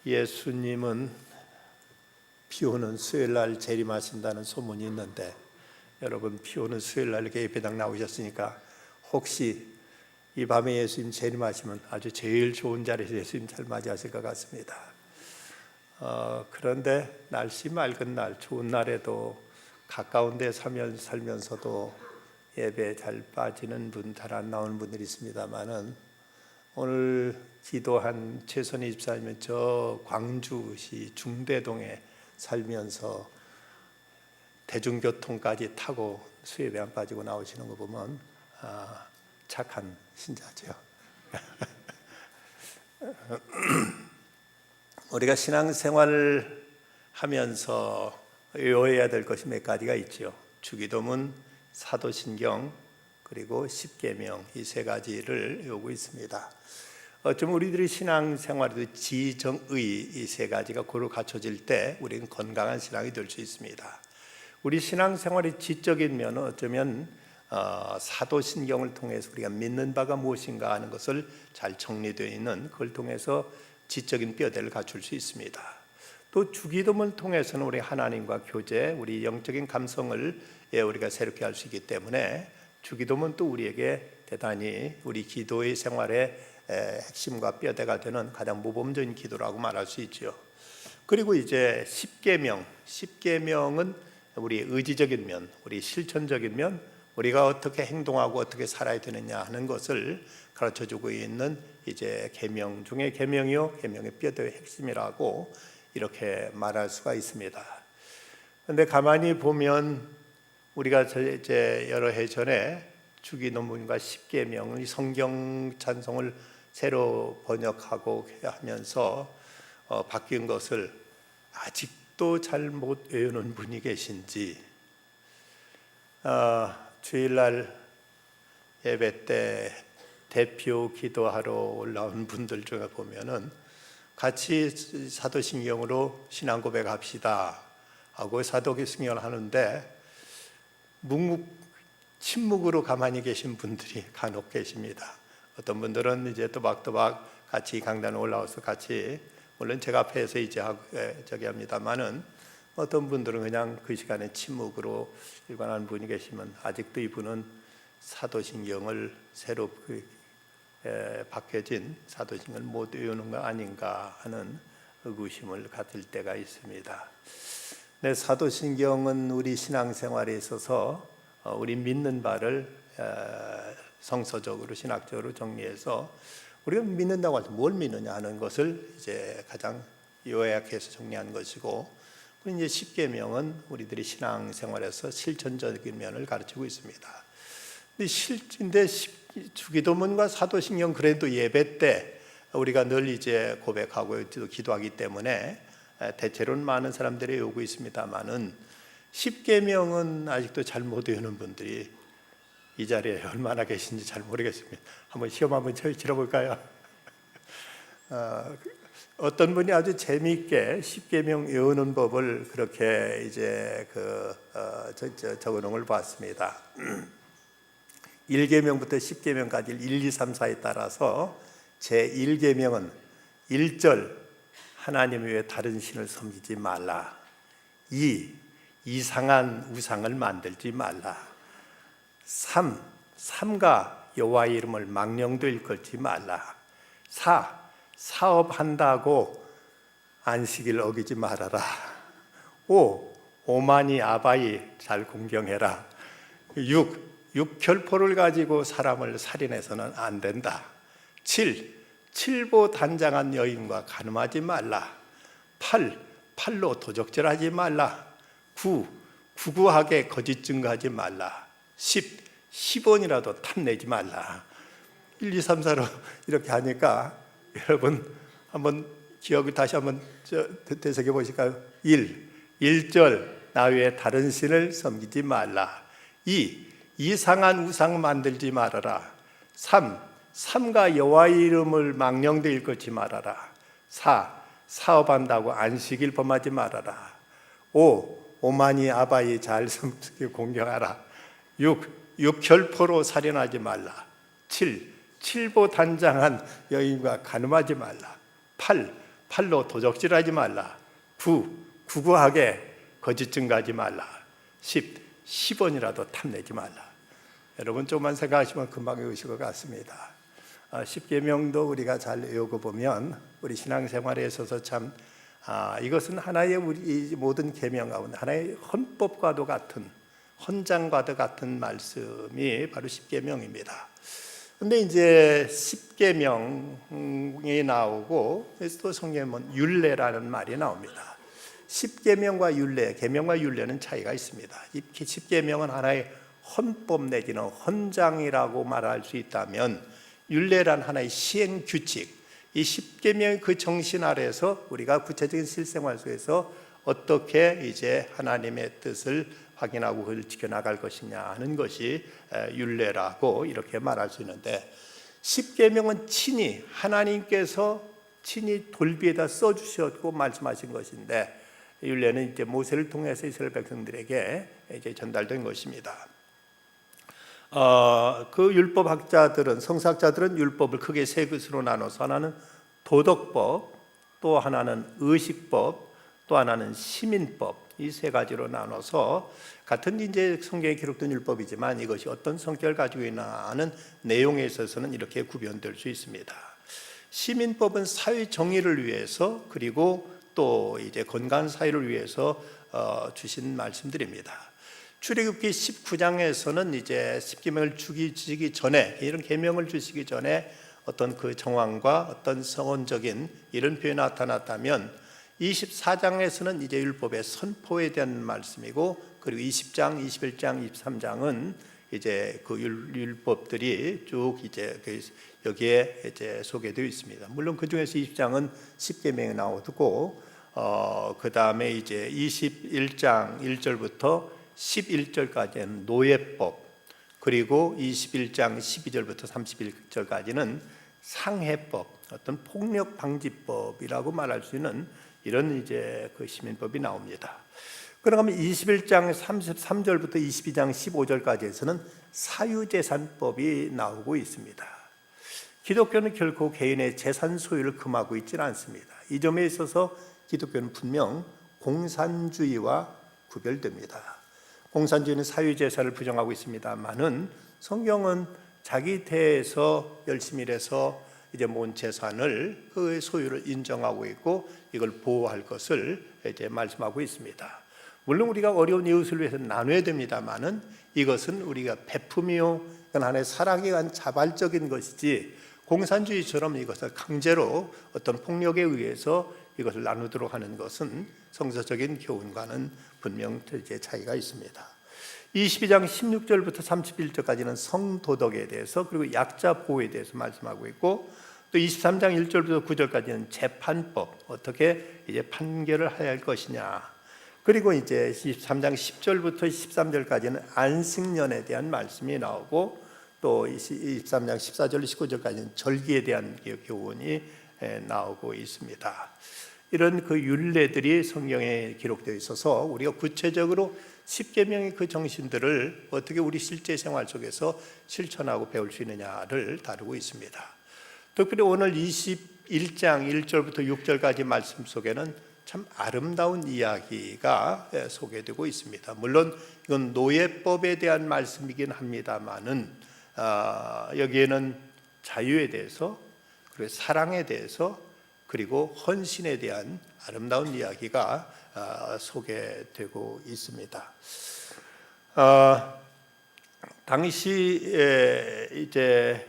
예수님은 비 오는 수요일날 재림하신다는 소문이 있는데, 여러분 비 오는 수요일날 이렇게 예배당 나오셨으니까 혹시 이 밤에 예수님 재림하시면 아주 제일 좋은 자리에서 예수님 잘 맞이하실 것 같습니다. 그런데 날씨 맑은 날, 좋은 날에도 가까운 데 살면서도 예배 잘 빠지는 분, 잘 안 나오는 분들이 있습니다만은, 오늘 기도한 최선희 집사님은 저 광주시 중대동에 살면서 대중교통까지 타고 수협에 안 빠지고 나오시는 거 보면 착한 신자죠. 우리가 신앙생활을 하면서 외워야 될 것이 몇 가지가 있죠. 주기도문, 사도신경, 그리고 십계명, 이 세 가지를 외우고 있습니다. 좀 우리들이 신앙생활에도 지정의 이 세 가지가 고루 갖춰질 때 우리는 건강한 신앙이 될 수 있습니다. 우리 신앙생활의 지적인 면은 어쩌면 사도신경을 통해서 우리가 믿는 바가 무엇인가 하는 것을 잘 정리되어 있는, 그걸 통해서 지적인 뼈대를 갖출 수 있습니다. 또 주기도문을 통해서는 우리 하나님과 교제, 우리 영적인 감성을 우리가 새롭게 할 수 있기 때문에 주기도문 또 우리에게 대단히 우리 기도의 생활의 핵심과 뼈대가 되는 가장 모범적인 기도라고 말할 수 있죠. 그리고 이제 십계명은 우리 의지적인 면, 우리 실천적인 면, 우리가 어떻게 행동하고 어떻게 살아야 되느냐 하는 것을 가르쳐주고 있는 이제 계명 중에 계명이요, 계명의 뼈대의 핵심이라고 이렇게 말할 수가 있습니다. 그런데 가만히 보면 우리가 이제 여러 해 전에 주기도문과 십계명의 성경 찬송을 새로 번역하고 하면서 바뀐 것을 아직도 잘 못 외우는 분이 계신지, 주일날 예배 때 대표 기도하러 올라온 분들 중에 보면은 같이 사도신경으로 신앙 고백합시다 하고 사도신경을 하는데 침묵으로 가만히 계신 분들이 간혹 계십니다. 어떤 분들은 이제 또박또박 같이 강단에 올라와서 같이, 물론 제가 앞에서 이제 저기 합니다만은, 어떤 분들은 그냥 그 시간에 침묵으로 일관한 분이 계시면 아직도 이분은 사도신경을 새로 바뀌어진 사도신경을 못 외우는 거 아닌가 하는 의구심을 가질 때가 있습니다. 네, 사도신경은 우리 신앙생활에 있어서 우리 믿는 바를 성서적으로 신학적으로 정리해서 우리가 믿는다고 할 때 뭘 믿느냐 하는 것을 이제 가장 요약해서 정리한 것이고, 그리고 이제 십계명은 우리들이 신앙생활에서 실천적인 면을 가르치고 있습니다. 근데 주기도문과 사도신경, 그래도 예배 때 우리가 늘 이제 고백하고 기도하기 때문에 대체로는 많은 사람들이 외우고 있습니다만은, 십계명은 아직도 잘 못 외우는 분들이 이 자리에 얼마나 계신지 잘 모르겠습니다. 한번 시험 한번 치러볼까요? 어떤 분이 아주 재미있게 십계명 외우는 법을 그렇게 이제 적어놓은 걸 봤습니다. 1계명부터 10계명까지 1, 2, 3, 4에 따라서 제1계명은 1절 하나님 외에 다른 신을 섬기지 말라. 2. 이상한 우상을 만들지 말라. 3. 삼가 여호와의 이름을 망령도 일컫지 말라. 4. 사업한다고 안식일 어기지 말아라. 5. 오만이 아바이 잘 공경해라. 6. 육혈포를 가지고 사람을 살인해서는 안 된다. 7. 칠보 단장한 여인과 간음하지 말라. 8. 팔로 도적질하지 말라. 9. 구구하게 거짓 증거하지 말라. 10. 10원이라도 탐내지 말라. 1, 2, 3, 4로 이렇게 하니까 여러분 한번 기억을 다시 한번 되새겨 보실까요? 1. 1절 나 외에 다른 신을 섬기지 말라. 2. 이상한 우상 만들지 말아라. 3. 삼가 여호와의 이름을 망령되 일컫지 말아라. 4. 사업한다고 안식일 범하지 말아라. 5. 오만이 아바이 잘 섬기고 공경하라. 6. 육혈포로 살인하지 말라. 7. 칠보 단장한 여인과 간음하지 말라. 8. 8로 도적질하지 말라. 9. 구구하게 거짓 증거하지 말라. 10. 10원이라도 탐내지 말라. 여러분 조금만 생각하시면 금방 외우실 것 같습니다. 10계명도 우리가 잘 외우고 보면 우리 신앙생활에 있어서 참 이것은 하나의 우리 모든 계명 가운데 하나의 헌법과도 같은, 헌장과도 같은 말씀이 바로 10계명입니다. 근데 이제 10계명이 나오고 또 성경에 보면 율례라는 말이 나옵니다. 10계명과 율례, 계명과 율례는 차이가 있습니다. 10계명은 하나의 헌법 내지는 헌장이라고 말할 수 있다면, 율례란 하나의 시행 규칙, 이 10계명의 그 정신 아래에서 우리가 구체적인 실생활 속에서 어떻게 이제 하나님의 뜻을 확인하고 그걸 지켜나갈 것이냐 하는 것이 율례라고 이렇게 말할 수 있는데, 10계명은 친히 하나님께서 친히 돌비에다 써주셨고 말씀하신 것인데, 율례는 이제 모세를 통해서 이스라엘 백성들에게 이제 전달된 것입니다. 그 율법학자들은, 성사학자들은 율법을 크게 세 것으로 나눠서 하나는 도덕법, 또 하나는 의식법, 또 하나는 시민법, 이 세 가지로 나눠서 같은 이제 성경에 기록된 율법이지만 이것이 어떤 성격을 가지고 있나 하는 내용에 있어서는 이렇게 구별될 수 있습니다. 시민법은 사회 정의를 위해서, 그리고 또 이제 건강한 사회를 위해서 주신 말씀들입니다. 출애굽기 19장에서는 이제 10계명을 주시기 전에, 이런 계명을 주시기 전에 어떤 그 정황과 어떤 성언적인 이런 표현이 나타났다면, 24장에서는 이제 율법의 선포에 대한 말씀이고, 그리고 20장, 21장, 23장은 이제 그 율법들이 쭉 이제 여기에 이제 소개되어 있습니다. 물론 그 중에서 20장은 10계명이 나오고, 그 다음에 이제 21장 1절부터 11절까지는 노예법, 그리고 21장 12절부터 31절까지는 상해법, 어떤 폭력 방지법이라고 말할 수 있는 이런 이제 그 시민법이 나옵니다. 그러면 21장 33절부터 22장 15절까지에서는 사유재산법이 나오고 있습니다. 기독교는 결코 개인의 재산 소유를 금하고 있지는 않습니다. 이 점에 있어서 기독교는 분명 공산주의와 구별됩니다. 공산주의는 사유재산을 부정하고 있습니다만은, 성경은 자기 대에서 열심히 일해서 이제 모은 재산을, 그 소유를 인정하고 있고 이걸 보호할 것을 이제 말씀하고 있습니다. 물론 우리가 어려운 이웃을 위해서 나눠야 됩니다만은, 이것은 우리가 베품이요, 이건 하나의 사랑에 관한 자발적인 것이지, 공산주의처럼 이것을 강제로 어떤 폭력에 의해서 이것을 나누도록 하는 것은 성서적인 교훈과는 분명 차이가 있습니다. 22장 16절부터 31절까지는 성도덕에 대해서, 그리고 약자 보호에 대해서 말씀하고 있고, 또 23장 1절부터 9절까지는 재판법, 어떻게 이제 판결을 해야 할 것이냐, 그리고 이제 23장 10절부터 13절까지는 안식년에 대한 말씀이 나오고, 또 23장 14절 19절까지는 절기에 대한 교훈이 나오고 있습니다. 이런 그 율례들이 성경에 기록되어 있어서 우리가 구체적으로 10계명의 그 정신들을 어떻게 우리 실제 생활 속에서 실천하고 배울 수 있느냐를 다루고 있습니다. 특별히 오늘 21장 1절부터 6절까지 말씀 속에는 참 아름다운 이야기가 소개되고 있습니다. 물론 이건 노예법에 대한 말씀이긴 합니다만은, 여기에는 자유에 대해서, 그리고 사랑에 대해서, 그리고 헌신에 대한 아름다운 이야기가 소개되고 있습니다. 당시에 이제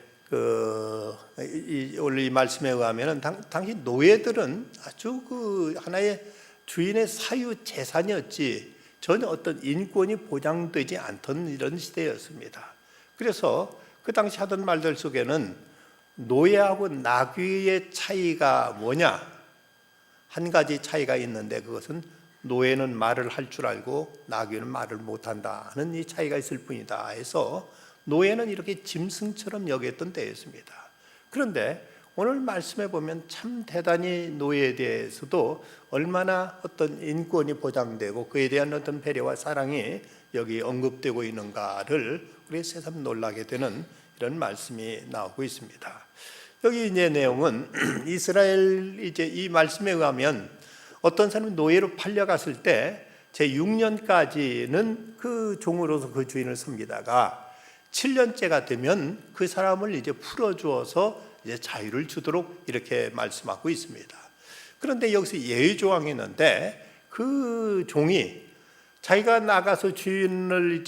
오늘 이 말씀에 의하면 당시 노예들은 아주 그 하나의 주인의 사유 재산이었지, 전혀 어떤 인권이 보장되지 않던 이런 시대였습니다. 그래서 그 당시 하던 말들 속에는 노예하고 나귀의 차이가 뭐냐, 한 가지 차이가 있는데, 그것은 노예는 말을 할 줄 알고 나귀는 말을 못한다는 이 차이가 있을 뿐이다 해서 노예는 이렇게 짐승처럼 여겼던 때였습니다. 그런데 오늘 말씀해 보면 참 대단히 노예에 대해서도 얼마나 어떤 인권이 보장되고 그에 대한 어떤 배려와 사랑이 여기 언급되고 있는가를 우리 새삼 놀라게 되는 이런 말씀이 나오고 있습니다. 여기 이제 내용은 이스라엘 이제 이 말씀에 의하면 어떤 사람이 노예로 팔려갔을 때 제 6년까지는 그 종으로서 그 주인을 섬기다가 7년째가 되면 그 사람을 이제 풀어주어서 이제 자유를 주도록 이렇게 말씀하고 있습니다. 그런데 여기서 예외 조항이 있는데 그 종이 자기가 나가서 주인이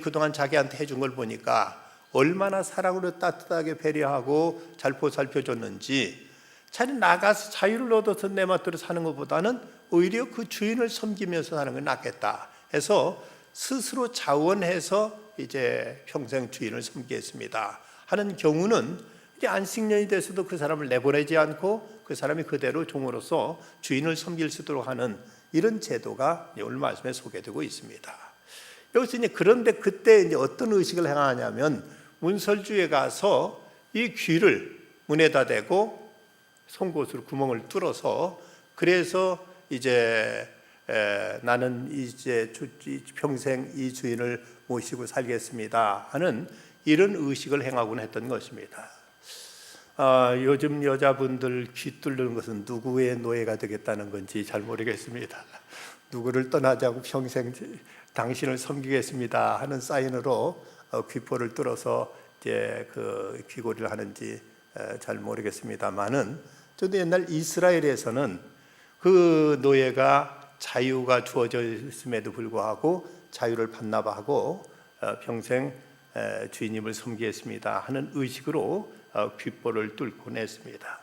그동안 자기한테 해준 걸 보니까 얼마나 사랑으로 따뜻하게 배려하고 잘 보살펴줬는지 자기 나가서 자유를 얻어서 내 멋대로 사는 것보다는 오히려 그 주인을 섬기면서 사는 게 낫겠다 해서 스스로 자원해서 이제 평생 주인을 섬기겠습니다 하는 경우는 이제 안식년이 돼서도 그 사람을 내보내지 않고 그 사람이 그대로 종으로서 주인을 섬길 수 있도록 하는 이런 제도가 오늘 말씀에 소개되고 있습니다. 여기서 이제 그런데 그때 이제 어떤 의식을 행하냐면 문설주에 가서 이 귀를 문에다 대고 송곳으로 구멍을 뚫어서 그래서 이제 나는 이제 평생 이 주인을 모시고 살겠습니다 하는 이런 의식을 행하곤 했던 것입니다. 요즘 여자분들 귀 뚫는 것은 누구의 노예가 되겠다는 건지 잘 모르겠습니다. 누구를 떠나지 않고 평생 당신을 섬기겠습니다 하는 사인으로 귀포를 뚫어서 이제 그 귀걸이를 하는지 잘 모르겠습니다만은 저도 옛날 이스라엘에서는 그 노예가 자유가 주어져 있음에도 불구하고 자유를 반납하고 평생 주인님을 섬기겠습니다 하는 의식으로 귓볼을 뚫곤 했습니다.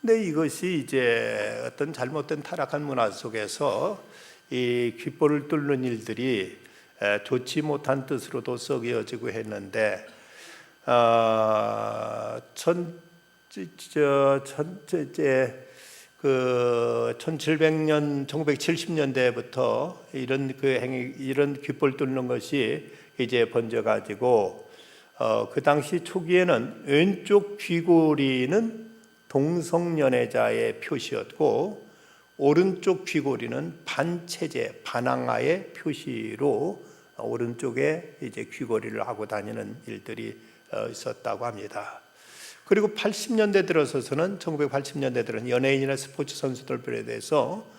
근데 이것이 이제 어떤 잘못된 타락한 문화 속에서 이 귓볼을 뚫는 일들이 좋지 못한 뜻으로도 썩여지고 했는데 1700년 1970년대부터 이런 귓볼 뚫는 것이 이제 번져가지고 그 당시 초기에는 왼쪽 귀고리는 동성연애자의 표시였고 오른쪽 귀고리는 반체제 반항아의 표시로 오른쪽에 이제 귀고리를 하고 다니는 일들이 있었다고 합니다. 그리고 80년대 들어서서는 1980년대 들은 연예인이나 스포츠 선수들에 대해서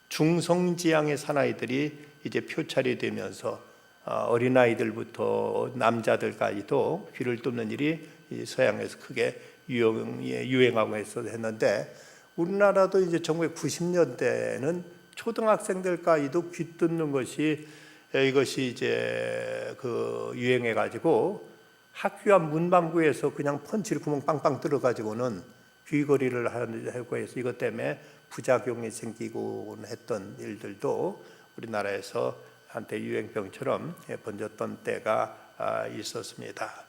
중성지향의 사나이들이 이제 표찰이 되면서 어린아이들부터 남자들까지도 귀를 뚫는 일이 서양에서 크게 유행하고 했는데 우리나라도 이제 1990년대에는 초등학생들까지도 귀 뚫는 것이 이것이 이제 그 유행해 가지고 학교 앞 문방구에서 그냥 펀치를 구멍 빵빵 뚫어 가지고는 귀걸이를 하고 해서 이것 때문에 부작용이 생기곤 했던 일들도 우리나라에서 한때 유행병처럼 번졌던 때가 있었습니다.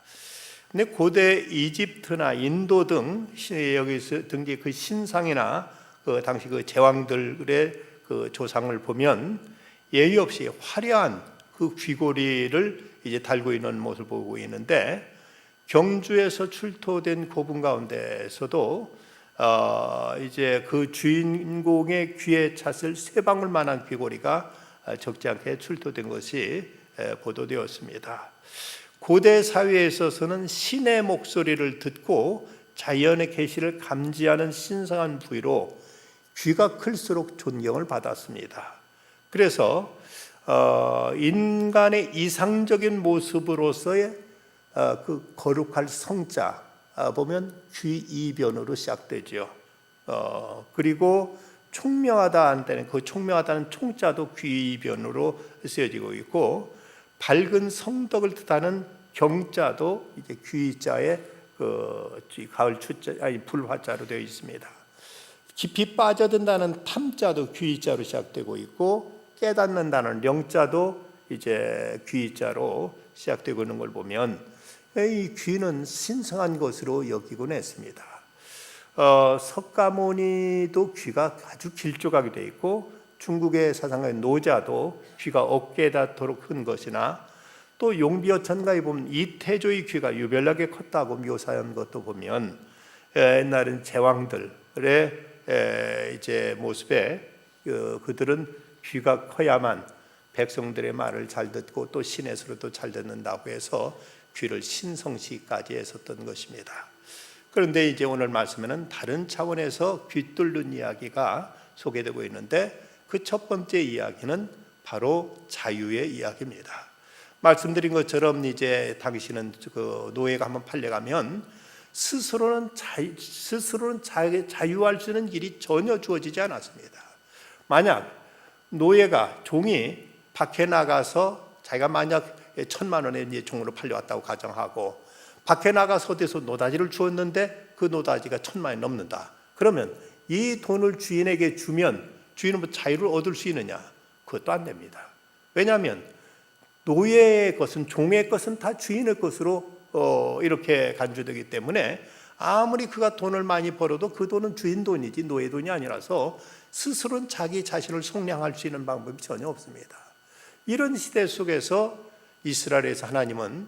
근데 고대 이집트나 인도 등 여기서 등기 그 신상이나 그 당시 그 제왕들의 그 조상을 보면 예의 없이 화려한 그 귀고리를 이제 달고 있는 모습을 보고 있는데 경주에서 출토된 고분 가운데서도 이제 그 주인공의 귀에 찼을 세 방울만한 귀고리가 적지 않게 출토된 것이 보도되었습니다. 고대 사회에 있어서는 신의 목소리를 듣고 자연의 계시를 감지하는 신성한 부위로 귀가 클수록 존경을 받았습니다. 그래서 인간의 이상적인 모습으로서의 그 거룩할 성자 보면 귀이변으로 시작되죠. 그리고 총명하다 때는 그 총명하다는 총자도 귀이변으로 쓰여지고 있고 밝은 성덕을 뜻하는 경자도 이제 귀자의 그 가을 추자 아니 불화자로 되어 있습니다. 깊이 빠져든다는 탐자도 귀자로 시작되고 있고 깨닫는다는 영자도 이제 귀자로 시작되고 있는 걸 보면 이 귀는 신성한 것으로 여기곤 했습니다. 석가모니도 귀가 아주 길쭉하게 되어 있고 중국의 사상가의 노자도 귀가 어깨에 닿도록 큰 것이나 또 용비어천가에 보면 이태조의 귀가 유별나게 컸다고 묘사한 것도 보면 옛날엔 제왕들의 이제 모습에 그들은 귀가 커야만 백성들의 말을 잘 듣고 또 신의 소리도 잘 듣는다고 해서 귀를 신성시까지 했었던 것입니다. 그런데 이제 오늘 말씀에는 다른 차원에서 귀뚫는 이야기가 소개되고 있는데, 그 첫 번째 이야기는 바로 자유의 이야기입니다. 말씀드린 것처럼 이제 당신은 그 노예가 한번 팔려가면 스스로는 자유할 수 있는 길이 전혀 주어지지 않았습니다. 만약 노예가, 종이 밖에 나가서 자기가 만약 1,000만 원의 종으로 팔려왔다고 가정하고 밖에 나가서 어디서 노다지를 주었는데 그 노다지가 1,000만 원이 넘는다. 그러면 이 돈을 주인에게 주면 주인은 뭐 자유를 얻을 수 있느냐? 그것도 안 됩니다. 왜냐하면 노예의 것은, 종의 것은 다 주인의 것으로 이렇게 간주되기 때문에 아무리 그가 돈을 많이 벌어도 그 돈은 주인 돈이지 노예 돈이 아니라서 스스로는 자기 자신을 속량할 수 있는 방법이 전혀 없습니다. 이런 시대 속에서 이스라엘에서 하나님은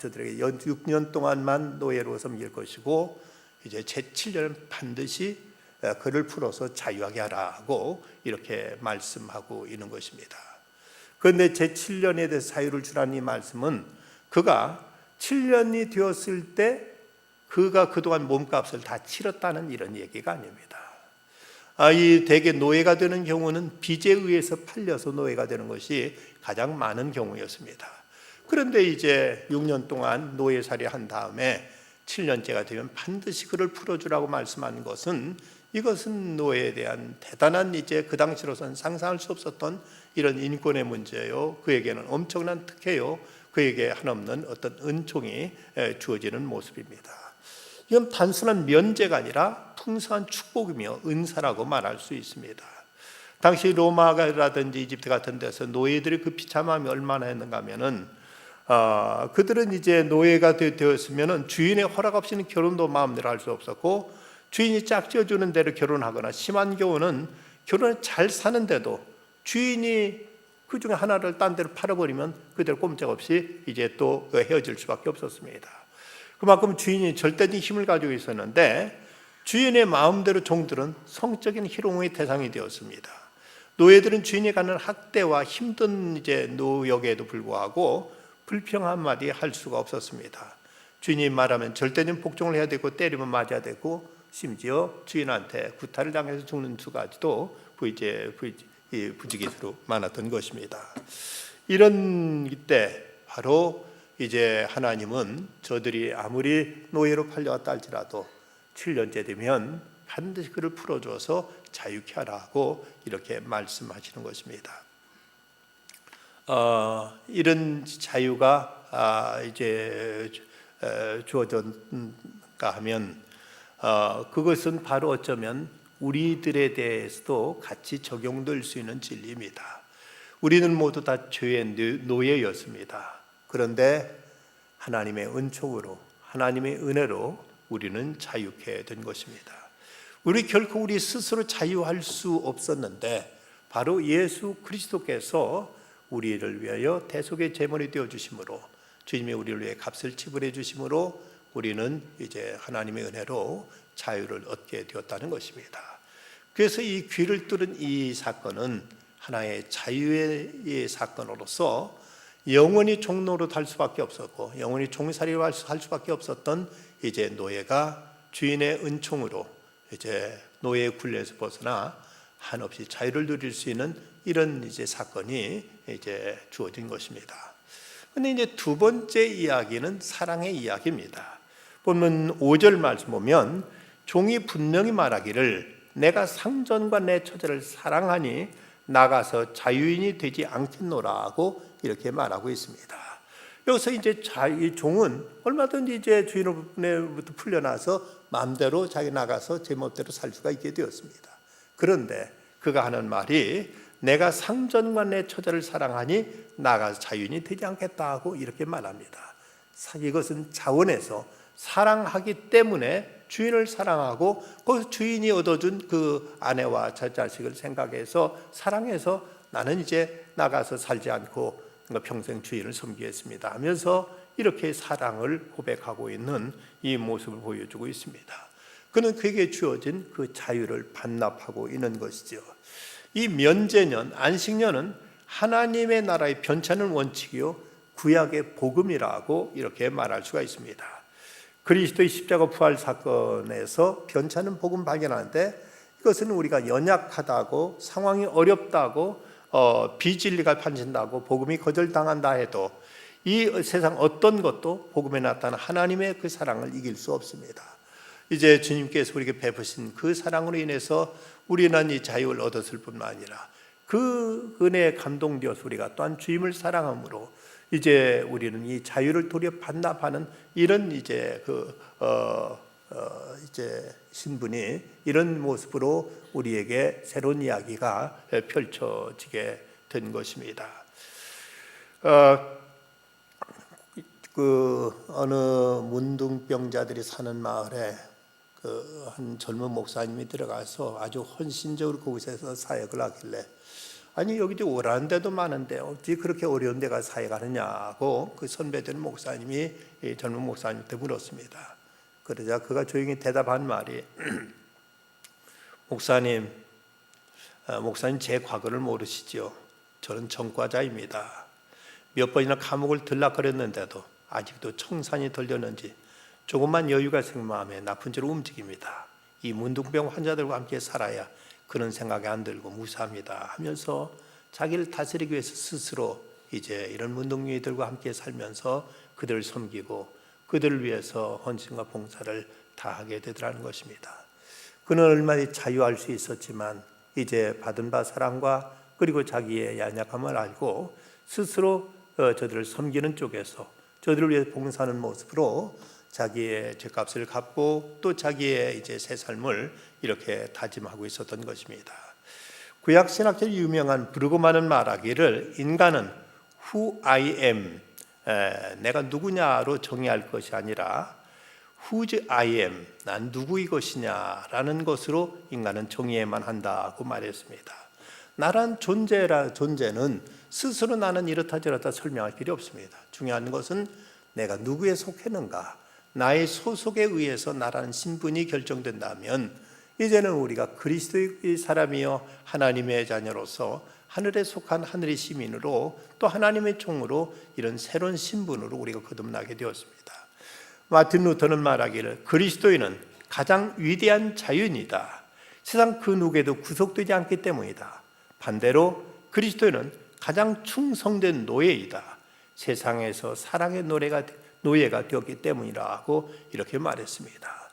저들에게 6년 동안만 노예로 섬길 것이고 이제 제7년은 반드시 그를 풀어서 자유하게 하라고 이렇게 말씀하고 있는 것입니다. 그런데 제7년에 대해서 자유를 주라는 이 말씀은 그가 7년이 되었을 때 그가 그동안 몸값을 다 치렀다는 이런 얘기가 아닙니다. 이 대개 노예가 되는 경우는 빚에 의해서 팔려서 노예가 되는 것이 가장 많은 경우였습니다. 그런데 이제 6년 동안 노예살이 한 다음에 7년째가 되면 반드시 그를 풀어주라고 말씀하는 것은, 이것은 노예에 대한 대단한 이제 그 당시로서는 상상할 수 없었던 이런 인권의 문제요, 그에게는 엄청난 특혜요, 그에게 한없는 어떤 은총이 주어지는 모습입니다. 이건 단순한 면제가 아니라 풍성한 축복이며 은사라고 말할 수 있습니다. 당시 로마라든지 이집트 같은 데서 노예들의 그 비참함이 얼마나 했는가 하면은 그들은 이제 노예가 되었으면은 주인의 허락 없이는 결혼도 마음대로 할 수 없었고, 주인이 짝지어주는 대로 결혼하거나 심한 경우는 결혼을 잘 사는데도 주인이 그 중에 하나를 딴 데로 팔아버리면 그대로 꼼짝없이 이제 또 헤어질 수밖에 없었습니다. 그만큼 주인이 절대적인 힘을 가지고 있었는데, 주인의 마음대로 종들은 성적인 희롱의 대상이 되었습니다. 노예들은 주인이 가는 학대와 힘든 이제 노역에도 불구하고 불평 한마디 할 수가 없었습니다. 주인이 말하면 절대적인 복종을 해야 되고 때리면 맞아야 되고, 심지어 주인한테 구타를 당해서 죽는 수까지도 부지기수로 많았던 것입니다. 이런 때 바로 이제 하나님은 저들이 아무리 노예로 팔려왔다 할지라도 7년째 되면 반드시 그를 풀어줘서 자유케 하라고 이렇게 말씀하시는 것입니다. 이런 자유가 이제 주어졌는가 하면 그것은 바로 어쩌면 우리들에 대해서도 같이 적용될 수 있는 진리입니다. 우리는 모두 다 죄의 노예였습니다. 그런데 하나님의 은총으로, 하나님의 은혜로 우리는 자유케 된 것입니다. 우리 결코 우리 스스로 자유할 수 없었는데 바로 예수 그리스도께서 우리를 위하여 대속의 제물이 되어 주심으로, 주님이 우리를 위해 값을 지불해 주심으로 우리는 이제 하나님의 은혜로 자유를 얻게 되었다는 것입니다. 그래서 이 귀를 뚫은 이 사건은 하나의 자유의 사건으로서 영원히 종노릇 할 수밖에 없었고 영원히 종살이를 할 수밖에 없었던 이제 노예가 주인의 은총으로 이제 노예의 굴레에서 벗어나 한없이 자유를 누릴 수 있는 이런 이제 사건이 이제 주어진 것입니다. 근데 이제 두 번째 이야기는 사랑의 이야기입니다. 본문 5절 말씀 보면 종이 분명히 말하기를 내가 상전과 내 처자를 사랑하니 나가서 자유인이 되지 않겠노라 하고 이렇게 말하고 있습니다. 여기서 이제 이 종은 얼마든지 이제 주인으로부터 풀려나서 마음대로 자기 나가서 제멋대로 살 수가 있게 되었습니다. 그런데 그가 하는 말이 내가 상전과 내 처자를 사랑하니 나가서 자유인이 되지 않겠다 하고 이렇게 말합니다. 이것은 자원에서 사랑하기 때문에 주인을 사랑하고 그 주인이 얻어준 그 아내와 자식을 생각해서 사랑해서 나는 이제 나가서 살지 않고 평생 주인을 섬기겠습니다 하면서 이렇게 사랑을 고백하고 있는 이 모습을 보여주고 있습니다. 그는 그에게 주어진 그 자유를 반납하고 있는 것이죠. 이 면제년, 안식년은 하나님의 나라의 변치 않는 원칙이요 구약의 복음이라고 이렇게 말할 수가 있습니다. 그리스도의 십자가 부활 사건에서 변찮은 복음 발견하는데 이것은 우리가 연약하다고 상황이 어렵다고 비진리가 판친다고 복음이 거절당한다 해도 이 세상 어떤 것도 복음에 나타난 하나님의 그 사랑을 이길 수 없습니다. 이제 주님께서 우리에게 베푸신 그 사랑으로 인해서 우리는 이 자유를 얻었을 뿐만 아니라 그 은혜에 감동되어서 우리가 또한 주님을 사랑함으로 이제 우리는 이 자유를 도리어 반납하는 이런 이제 이제 신분이 이런 모습으로 우리에게 새로운 이야기가 펼쳐지게 된 것입니다. 어느 문둥병자들이 사는 마을에 한 젊은 목사님이 들어가서 아주 헌신적으로 그곳에서 사역을 하길래 아니 여기도 오라는 데도 많은데 어찌 그렇게 어려운 데가 사역하느냐고 그 선배된 목사님이 젊은 목사님한테 물었습니다. 그러자 그가 조용히 대답한 말이 목사님 제 과거를 모르시죠? 저는 전과자입니다. 몇 번이나 감옥을 들락거렸는데도 아직도 청산이 덜 됐는지 조금만 여유가 생긴 마음에 나쁜 죄로 움직입니다. 이 문둥병 환자들과 함께 살아야 그런 생각이 안 들고 무사합니다 하면서 자기를 다스리기 위해서 스스로 이제 이런 문둥이들과 함께 살면서 그들을 섬기고 그들을 위해서 헌신과 봉사를 다하게 되더라는 것입니다. 그는 얼마나 자유할 수 있었지만 이제 받은 바 사랑과 그리고 자기의 연약함을 알고 스스로 저들을 섬기는 쪽에서 저들을 위해 봉사하는 모습으로 자기의 죄값을 갚고 또 자기의 이제 새 삶을 이렇게 다짐하고 있었던 것입니다. 구약 신학적으로 유명한 브루그만은 말하기를 인간은 who I am, 내가 누구냐로 정의할 것이 아니라 whose I am, 난 누구의 것이냐라는 것으로 인간은 정의해만 한다고 말했습니다. 나란 존재는 스스로 나는 이렇다 저렇다 설명할 필요 없습니다. 중요한 것은 내가 누구에 속했는가, 나의 소속에 의해서 나라는 신분이 결정된다면 이제는 우리가 그리스도의 사람이요 하나님의 자녀로서 하늘에 속한 하늘의 시민으로 또 하나님의 종으로 이런 새로운 신분으로 우리가 거듭나게 되었습니다. 마틴 루터는 말하기를 그리스도인은 가장 위대한 자유인이다. 세상 그 누구에도 구속되지 않기 때문이다. 반대로 그리스도인은 가장 충성된 노예이다. 세상에서 사랑의 노예가 되었기 때문이라고 이렇게 말했습니다.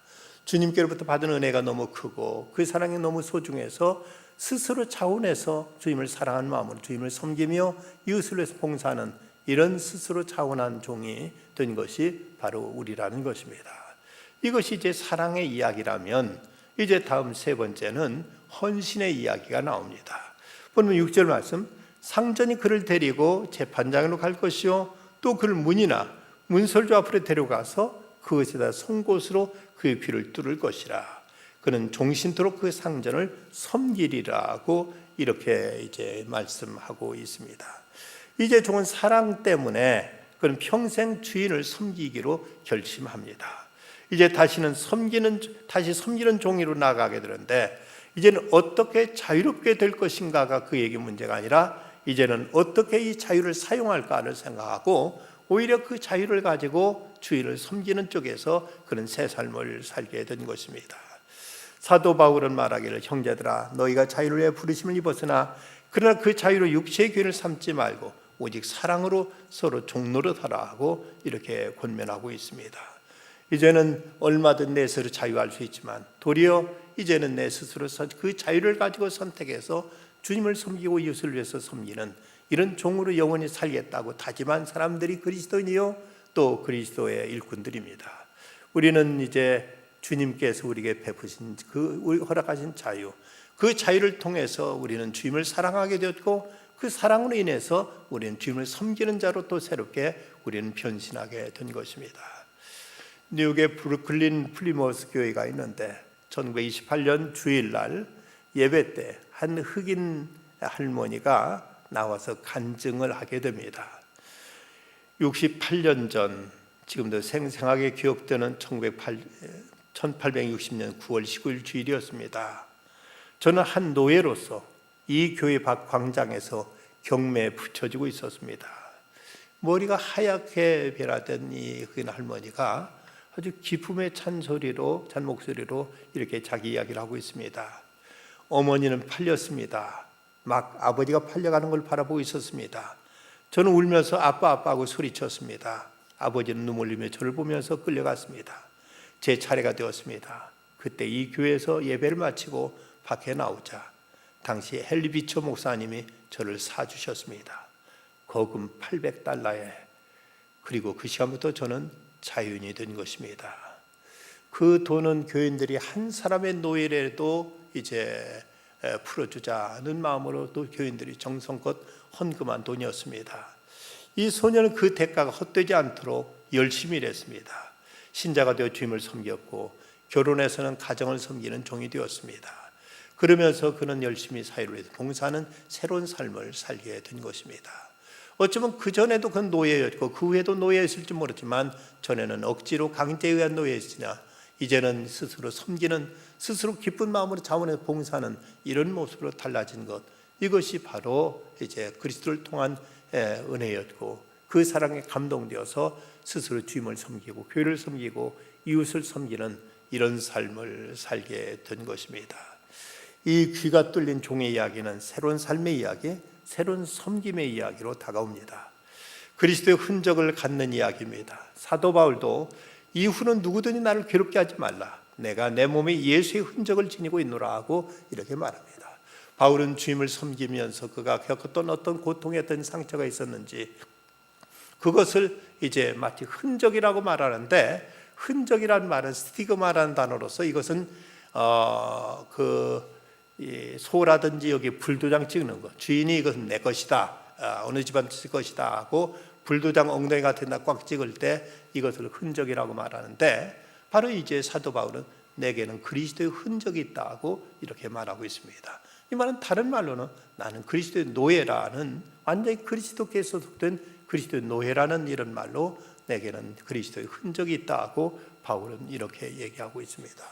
주님께로부터 받은 은혜가 너무 크고 그 사랑이 너무 소중해서 스스로 차원해서 주님을 사랑하는 마음으로 주님을 섬기며 이웃을 위해서 봉사하는 이런 스스로 차원한 종이 된 것이 바로 우리라는 것입니다. 이것이 이제 사랑의 이야기라면 이제 다음 세 번째는 헌신의 이야기가 나옵니다. 보면 6절 말씀, 상전이 그를 데리고 재판장으로 갈 것이요 또 그를 문이나 문설주 앞으로 데려가서 그것에다 송곳으로 그의 귀를 뚫을 것이라. 그는 종신토록 그 상전을 섬기리라고 이렇게 이제 말씀하고 있습니다. 이제 종은 사랑 때문에 그는 평생 주인을 섬기기로 결심합니다. 이제 다시 섬기는 종이로 나아가게 되는데 이제는 어떻게 자유롭게 될 것인가가 그에게 문제가 아니라 이제는 어떻게 이 자유를 사용할까를 생각하고 오히려 그 자유를 가지고 주인을 섬기는 쪽에서 그런 새 삶을 살게 된 것입니다. 사도 바울은 말하기를 형제들아 너희가 자유를 위해 부르심을 입었으나 그러나 그 자유로 육체의 귀를 삼지 말고 오직 사랑으로 서로 종노릇하라 하고 이렇게 권면하고 있습니다. 이제는 얼마든 내 스스로 자유할 수 있지만 도리어 이제는 내 스스로 그 자유를 가지고 선택해서 주님을 섬기고 이웃을 위해서 섬기는 이런 종으로 영원히 살겠다고 다짐한 사람들이 그리스도인이요 또 그리스도의 일꾼들입니다. 우리는 이제 주님께서 우리에게 베푸신 허락하신 자유, 그 자유를 통해서 우리는 주님을 사랑하게 되었고 그 사랑으로 인해서 우리는 주님을 섬기는 자로 또 새롭게 우리는 변신하게 된 것입니다. 뉴욕의 브루클린 플리머스 교회가 있는데 1928년 주일날 예배 때 한 흑인 할머니가 나와서 간증을 하게 됩니다. 68년 전 지금도 생생하게 기억되는 1860년 9월 19일 주일이었습니다. 저는 한 노예로서 이 교회 밖 광장에서 경매에 붙여지고 있었습니다. 머리가 하얗게 변화된 이 흑인 할머니가 아주 기품에 찬 목소리로 이렇게 자기 이야기를 하고 있습니다. 어머니는 팔렸습니다. 막 아버지가 팔려가는 걸 바라보고 있었습니다. 저는 울면서 아빠 하고 소리쳤습니다. 아버지는 눈물 흘리며 저를 보면서 끌려갔습니다. 제 차례가 되었습니다. 그때 이 교회에서 예배를 마치고 밖에 나오자 당시 헨리 비처 목사님이 저를 사주셨습니다. 거금 $800에. 그리고 그 시간부터 저는 자유인이 된 것입니다. 그 돈은 교인들이 한 사람의 노예라도 이제 풀어주자는 마음으로 또 교인들이 정성껏 헌금한 돈이었습니다. 이 소녀는 그 대가가 헛되지 않도록 열심히 일했습니다. 신자가 되어 주님을 섬겼고 결혼해서는 가정을 섬기는 종이 되었습니다. 그러면서 그는 열심히 사회를 위해서 봉사하는 새로운 삶을 살게 된 것입니다. 어쩌면 그전에도 그는 노예였고 그 후에도 노예였을지 모르지만 전에는 억지로 강제에 의한 노예였으나 이제는 스스로 섬기는, 스스로 기쁜 마음으로 자원해서 봉사하는 이런 모습으로 달라진 것, 이것이 바로 이제 그리스도를 통한 은혜였고 그 사랑에 감동되어서 스스로 주님을 섬기고 교회를 섬기고 이웃을 섬기는 이런 삶을 살게 된 것입니다. 이 귀가 뚫린 종의 이야기는 새로운 삶의 이야기, 새로운 섬김의 이야기로 다가옵니다. 그리스도의 흔적을 갖는 이야기입니다. 사도 바울도 이후는 누구든지 나를 괴롭게 하지 말라, 내가 내 몸에 예수의 흔적을 지니고 있노라 하고 이렇게 말합니다. 바울은 주님을 섬기면서 그가 겪었던 어떤 고통의 어떤 상처가 있었는지 그것을 이제 마치 흔적이라고 말하는데, 흔적이라는 말은 스티그마라는 단어로서 이것은 소라든지 여기 불도장 찍는 것, 주인이 이것은 내 것이다, 어느 집안 것이다 하고 불도장 엉덩이 같은 데 꽉 찍을 때 이것을 흔적이라고 말하는데, 바로 이제 사도 바울은 내게는 그리스도의 흔적이 있다고 이렇게 말하고 있습니다. 이 말은 다른 말로는 나는 그리스도의 노예라는, 완전히 그리스도께 소속된 그리스도의 노예라는 이런 말로 내게는 그리스도의 흔적이 있다고 바울은 이렇게 얘기하고 있습니다.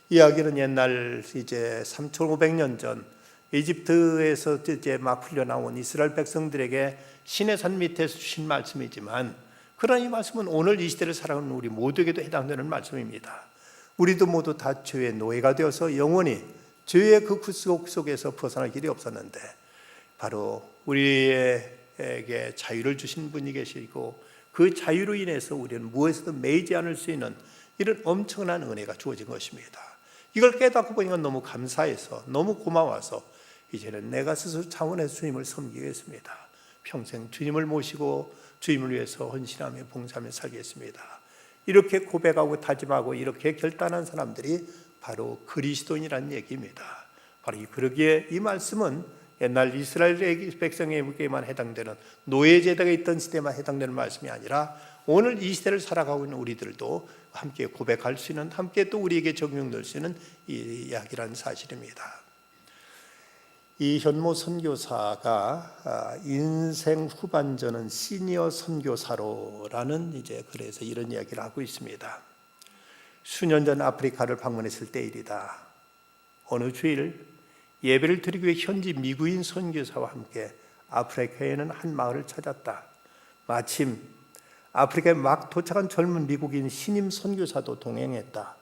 이야기는 옛날 이제 3,500년 전 이집트에서 이제 막 풀려나온 이스라엘 백성들에게 시내산 밑에서 주신 말씀이지만, 그러나 이 말씀은 오늘 이 시대를 살아가는 우리 모두에게도 해당되는 말씀입니다. 우리도 모두 다 죄의 노예가 되어서 영원히 죄의 그 구속 속에서 벗어날 길이 없었는데, 바로 우리에게 자유를 주신 분이 계시고 그 자유로 인해서 우리는 무엇에서든 매이지 않을 수 있는 이런 엄청난 은혜가 주어진 것입니다. 이걸 깨닫고 보니까 너무 감사해서, 너무 고마워서 이제는 내가 스스로 차원에서 주님을 섬기겠습니다. 평생 주님을 모시고 주님을 위해서 헌신하며 봉사하며 살겠습니다. 이렇게 고백하고 다짐하고 이렇게 결단한 사람들이 바로 그리스도인이라는 얘기입니다. 바로 그러기에 이 말씀은 옛날 이스라엘 백성에게만 해당되는 노예제도가 있던 시대만 해당되는 말씀이 아니라 오늘 이 시대를 살아가고 있는 우리들도 함께 고백할 수 있는, 함께 또 우리에게 적용될 수 있는 이 이야기라는 사실입니다. 이현모 선교사가 인생 후반전은 시니어 선교사로라는 이제 그래서 이런 이야기를 하고 있습니다. 수년 전 아프리카를 방문했을 때 일이다. 어느 주일 예배를 드리기 위해 현지 미국인 선교사와 함께 아프리카에는 한 마을을 찾았다. 마침 아프리카에 막 도착한 젊은 미국인 신임 선교사도 동행했다.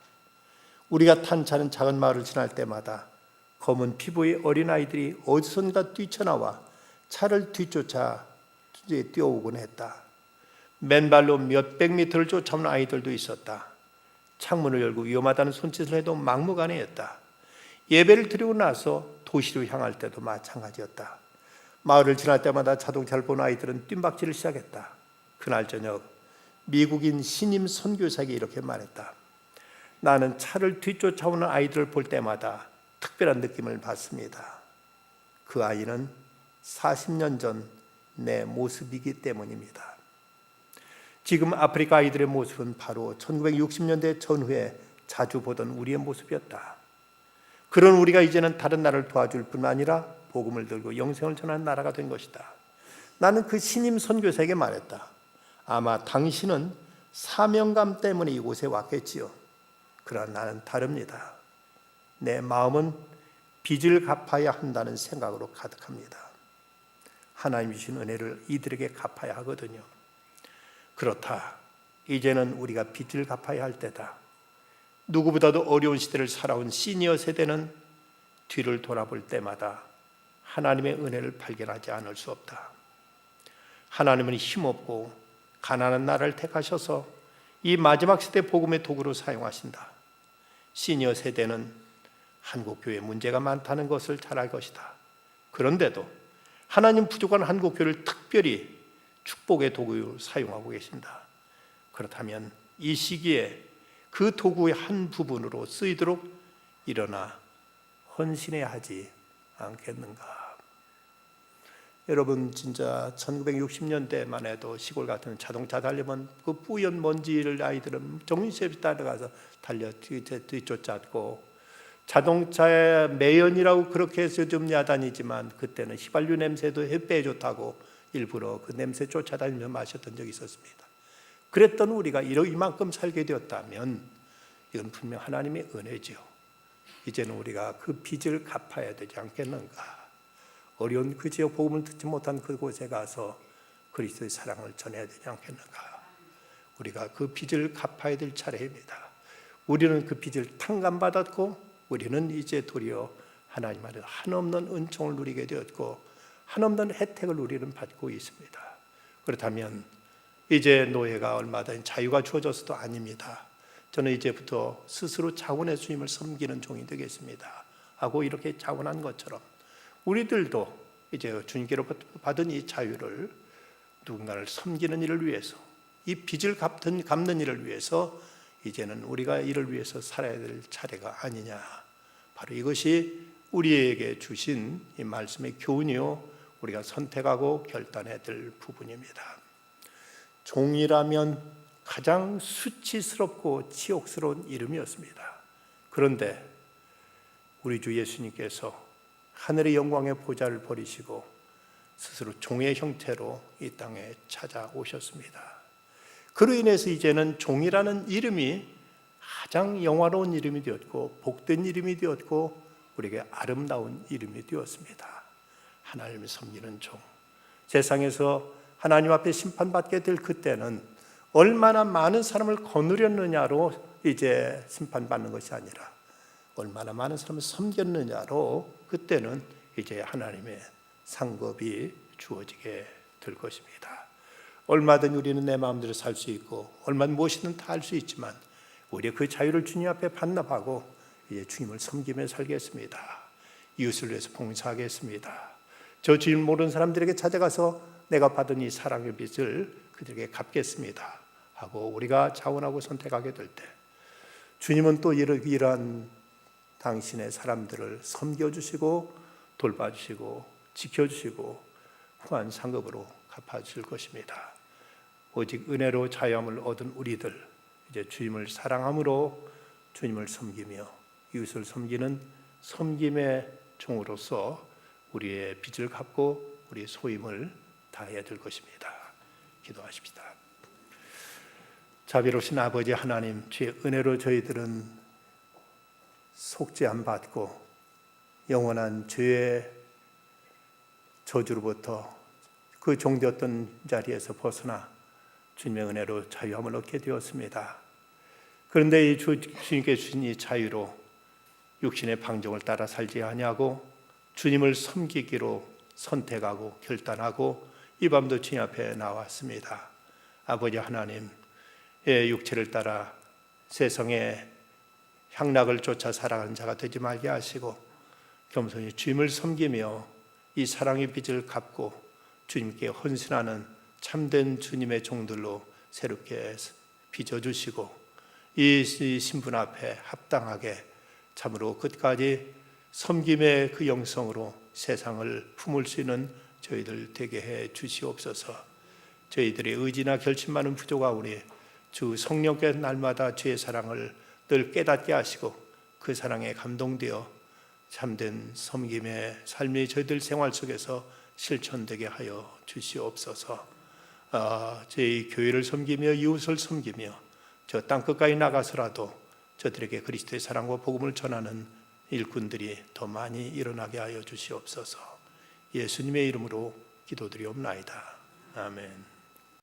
우리가 탄 차는 작은 마을을 지날 때마다 검은 피부의 어린아이들이 어디선가 뛰쳐나와 차를 뒤쫓아 뛰어오곤 했다. 맨발로 몇백 미터를 쫓아오는 아이들도 있었다. 창문을 열고 위험하다는 손짓을 해도 막무가내였다. 예배를 드리고 나서 도시로 향할 때도 마찬가지였다. 마을을 지날 때마다 자동차를 본 아이들은 뜀박질을 시작했다. 그날 저녁 미국인 신임 선교사에게 이렇게 말했다. 나는 차를 뒤쫓아오는 아이들을 볼 때마다 특별한 느낌을 받습니다. 그 아이는 40년 전 내 모습이기 때문입니다. 지금 아프리카 아이들의 모습은 바로 1960년대 전후에 자주 보던 우리의 모습이었다. 그런 우리가 이제는 다른 나라를 도와줄 뿐만 아니라 복음을 들고 영생을 전하는 나라가 된 것이다. 나는 그 신임 선교사에게 말했다. 아마 당신은 사명감 때문에 이곳에 왔겠지요. 그러나 나는 다릅니다. 내 마음은 빚을 갚아야 한다는 생각으로 가득합니다. 하나님 주신 은혜를 이들에게 갚아야 하거든요. 그렇다. 이제는 우리가 빚을 갚아야 할 때다. 누구보다도 어려운 시대를 살아온 시니어 세대는 뒤를 돌아볼 때마다 하나님의 은혜를 발견하지 않을 수 없다. 하나님은 힘없고 가난한 나라를 택하셔서 이 마지막 시대 복음의 도구로 사용하신다. 시니어 세대는 한국교회에 문제가 많다는 것을 잘 알 것이다. 그런데도 하나님 부족한 한국교회를 특별히 축복의 도구로 사용하고 계신다. 그렇다면 이 시기에 그 도구의 한 부분으로 쓰이도록 일어나 헌신해야 하지 않겠는가. 여러분, 진짜 1960년대만 해도 시골 같은 자동차 달리면 그 뿌연 먼지를 아이들은 정신없이 따라가서 달려 뒤쫓았고, 자동차의 매연이라고 그렇게 해서 좀 야단이지만 그때는 휘발유 냄새도 햇배에 좋다고 일부러 그 냄새 쫓아다니며 마셨던 적이 있었습니다. 그랬던 우리가 이만큼 살게 되었다면 이건 분명 하나님의 은혜죠. 이제는 우리가 그 빚을 갚아야 되지 않겠는가. 어려운 그 지역 복음을 듣지 못한 그곳에 가서 그리스도의 사랑을 전해야 되지 않겠는가. 우리가 그 빚을 갚아야 될 차례입니다. 우리는 그 빚을 탕감받았고 우리는 이제 도리어 하나님 안에서 한없는 은총을 누리게 되었고 한없는 혜택을 우리는 받고 있습니다. 그렇다면 이제 노예가 얼마든 자유가 주어져서도 아닙니다. 저는 이제부터 스스로 자원의 주님을 섬기는 종이 되겠습니다 하고 이렇게 자원한 것처럼 우리들도 이제 주님께로부터 받은 이 자유를 누군가를 섬기는 일을 위해서, 이 빚을 갚는 일을 위해서 이제는 우리가 이를 위해서 살아야 될 차례가 아니냐. 바로 이것이 우리에게 주신 이 말씀의 교훈이요, 우리가 선택하고 결단해야 될 부분입니다. 종이라면 가장 수치스럽고 치욕스러운 이름이었습니다. 그런데 우리 주 예수님께서 하늘의 영광의 보좌를 버리시고 스스로 종의 형태로 이 땅에 찾아오셨습니다. 그로 인해서 이제는 종이라는 이름이 가장 영화로운 이름이 되었고 복된 이름이 되었고 우리에게 아름다운 이름이 되었습니다. 하나님을 섬기는 종. 세상에서 하나님 앞에 심판받게 될 그때는 얼마나 많은 사람을 거느렸느냐로 이제 심판받는 것이 아니라 얼마나 많은 사람을 섬겼느냐로 그때는 이제 하나님의 상급이 주어지게 될 것입니다. 얼마든 우리는 내 마음대로 살 수 있고 얼마든 무엇이든 다 할 수 있지만 우리 그 자유를 주님 앞에 반납하고 이제 주님을 섬기며 살겠습니다. 이웃을 위해서 봉사하겠습니다. 저 주님 모르는 사람들에게 찾아가서 내가 받은 이 사랑의 빚을 그들에게 갚겠습니다 하고 우리가 자원하고 선택하게 될 때 주님은 또 이러한 당신의 사람들을 섬겨주시고 돌봐주시고 지켜주시고 후한 상급으로 갚아주실 것입니다. 오직 은혜로 자유함을 얻은 우리들 이제 주님을 사랑함으로 주님을 섬기며 이웃을 섬기는 섬김의 종으로서 우리의 빚을 갚고 우리의 소임을 다해야 될 것입니다. 기도하십시다. 자비로우신 아버지 하나님, 주의 은혜로 저희들은 속죄함 받고 영원한 죄의 저주로부터 그 종되었던 자리에서 벗어나 주님의 은혜로 자유함을 얻게 되었습니다. 그런데 이 주님께 주신 이 자유로 육신의 방종을 따라 살지 아니하고 주님을 섬기기로 선택하고 결단하고 이 밤도 주님 앞에 나왔습니다. 아버지 하나님, 육체를 따라 세상의 향락을 쫓아 살아가는 자가 되지 말게 하시고 겸손히 주님을 섬기며 이 사랑의 빚을 갚고 주님께 헌신하는 참된 주님의 종들로 새롭게 빚어주시고 이 신분 앞에 합당하게 참으로 끝까지 섬김의 그 영성으로 세상을 품을 수 있는 저희들 되게 해 주시옵소서. 저희들의 의지나 결심만은 부족하오니 주 성령께서 날마다 주의 사랑을 늘 깨닫게 하시고 그 사랑에 감동되어 참된 섬김의 삶이 저희들 생활 속에서 실천되게 하여 주시옵소서. 저희 교회를 섬기며 이웃을 섬기며 저 땅끝까지 나가서라도 저들에게 그리스도의 사랑과 복음을 전하는 일꾼들이 더 많이 일어나게 하여 주시옵소서. 예수님의 이름으로 기도드리옵나이다. 아멘.